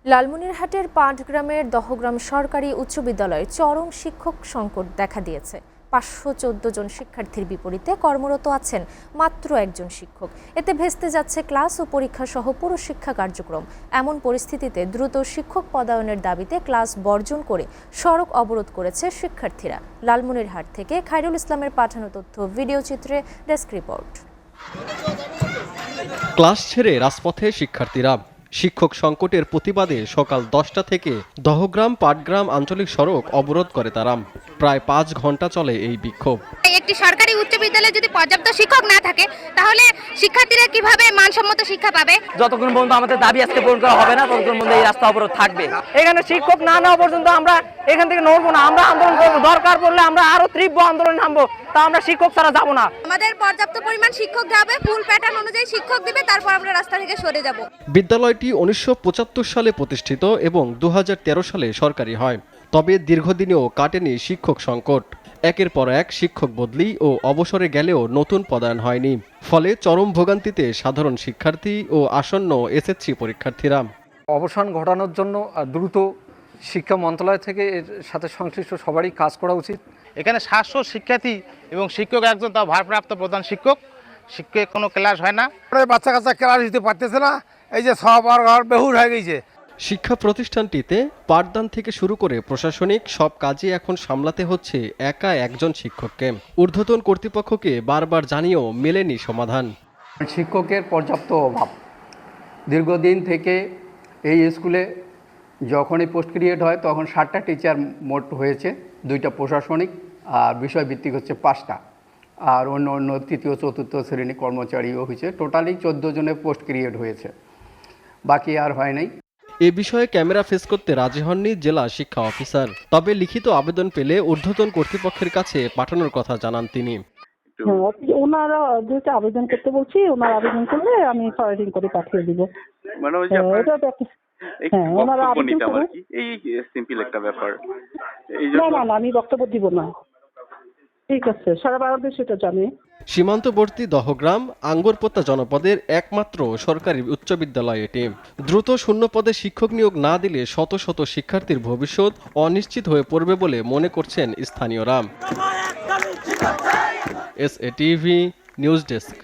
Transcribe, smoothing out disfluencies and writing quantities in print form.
লালমনিরহাটের পাটগ্রামের দহগ্রাম সরকারি উচ্চ বিদ্যালয়ে চরম শিক্ষক সংকট দেখা দিয়েছে। 514 জন শিক্ষার্থীর বিপরীতে কর্মরত আছেন মাত্র একজন শিক্ষক। এতে ভেস্তে যাচ্ছে ক্লাস ও পরীক্ষা সহ পুরো শিক্ষা কার্যক্রম। এমন পরিস্থিতিতে দ্রুত শিক্ষক পদায়নের দাবিতে ক্লাস বর্জন করে সড়ক অবরোধ করেছে শিক্ষার্থীরা। লালমনিরহাট থেকে খায়রুল ইসলামের পাঠানো তথ্য ভিডিও চিত্রে ডেস্ক রিপোর্ট। ক্লাস ছেড়ে রাজপথে শিক্ষার্থীরা। শিক্ষক সংকটের প্রতিবাদে সকাল 10টা থেকে দহগ্রাম পাটগ্রাম আঞ্চলিক সড়ক অবরোধ করে তারা। প্রায় 5 ঘন্টা চলে এই বিক্ষোভ। একটি সরকারি উচ্চ বিদ্যালয়ে যদি পর্যাপ্ত শিক্ষক না থাকে তাহলে শিক্ষার্থীরা কিভাবে মানসম্মত শিক্ষা পাবে? যতক্ষণ পর্যন্ত আমাদের দাবি আজকে পূরণ করা হবে না ততক্ষণ পর্যন্ত এই রাস্তা অবরোধ থাকবে। এখানে শিক্ষক না নেওয়া পর্যন্ত আমরা এখান থেকে নড়বো না। আমরা আন্দোলন করবো, দরকার পড়লে আমরা আরো তীব্র আন্দোলন নামবো, তা আমরা শিক্ষক ছাড়া যাবো না। আমাদের পর্যাপ্ত পরিমাণ শিক্ষক যাবে, ফুল প্যাটার্ন অনুযায়ী শিক্ষক দিবে, তারপর আমরা রাস্তা থেকে সরে যাব। বিদ্যালয়টি 1975 সালে প্রতিষ্ঠিত এবং 2013 সালে সরকারি হয়। তবে দীর্ঘদিনেও কাটেনি শিক্ষক সংকট। একের পর এক শিক্ষক বদলি ও অবসরে গেলেও নতুন পদায়ন হয়নি। ফলে চরম ভোগান্তিতে সাধারণ শিক্ষার্থী ও আসন্ন এসএসসি পরীক্ষার্থীরা। অবসান ঘটানোর জন্য দ্রুত শিক্ষা মন্ত্রণালয় থেকে এর সাথে সংশ্লিষ্ট সবারই কাজ করা উচিত। এখানে 700 শিক্ষার্থী এবং শিক্ষক একজন, তাও ভারপ্রাপ্ত প্রধান শিক্ষক কোনো ক্লাস হয় না। বাচ্চা কাচ্চা ক্লাস দিতে পারতেছে না, এই যে সব আর বেহুর হয়ে গেছে। শিক্ষা প্রতিষ্ঠানটিতে পাঠদান থেকে শুরু করে প্রশাসনিক সব কাজই এখন সামলাতে হচ্ছে একা একজন শিক্ষককে। ঊর্ধ্বতন কর্তৃপক্ষকে বারবার জানিয়েও মেলেনি সমাধান। শিক্ষকের পর্যাপ্ত অভাব। দীর্ঘদিন থেকে এই স্কুলে যখনই পোস্ট ক্রিয়েট হয় তখন 7টা টিচার মোট হয়েছে, 2টা প্রশাসনিক আর বিষয়ভিত্তিক হচ্ছে 5টা, আর অন্য অন্য তৃতীয় চতুর্থ শ্রেণী কর্মচারীও হয়েছে। টোটালি 14 জনের পোস্ট ক্রিয়েট হয়েছে, বাকি আর হয় নাই। এ বিষয়ে ক্যামেরা ফেস করতে রাজি হননি জেলা শিক্ষা অফিসার। তবে লিখিত আবেদন পেলে ঊর্ধ্বতন কর্তৃপক্ষের কাছে পাঠানোর কথা জানান তিনি। ওনারা যেটা আবেদন করতে বলছি, ওনারা আবেদন করলে আমি ফরওয়ার্ডিং করে পাঠিয়ে দিব। মানে ওই যে ওনারা আবেদন করবে, এই সিম্পল একটা ব্যাপার। না আমি বক্তব্য দিব না। ঠিক আছে, সারা বাংলাদেশ এটা জানে। সীমান্তবর্তী দহগ্রাম আঙ্গুরপোতা জনপদের একমাত্র সরকারি উচ্চ বিদ্যালয় এটি। দ্রুত শূন্য পদে শিক্ষক নিয়োগ না দিলে শত শত শিক্ষার্থীর ভবিষ্যৎ অনিশ্চিত হয়ে পড়বে বলে মনে করছেন স্থানীয়রা। SATV news desk.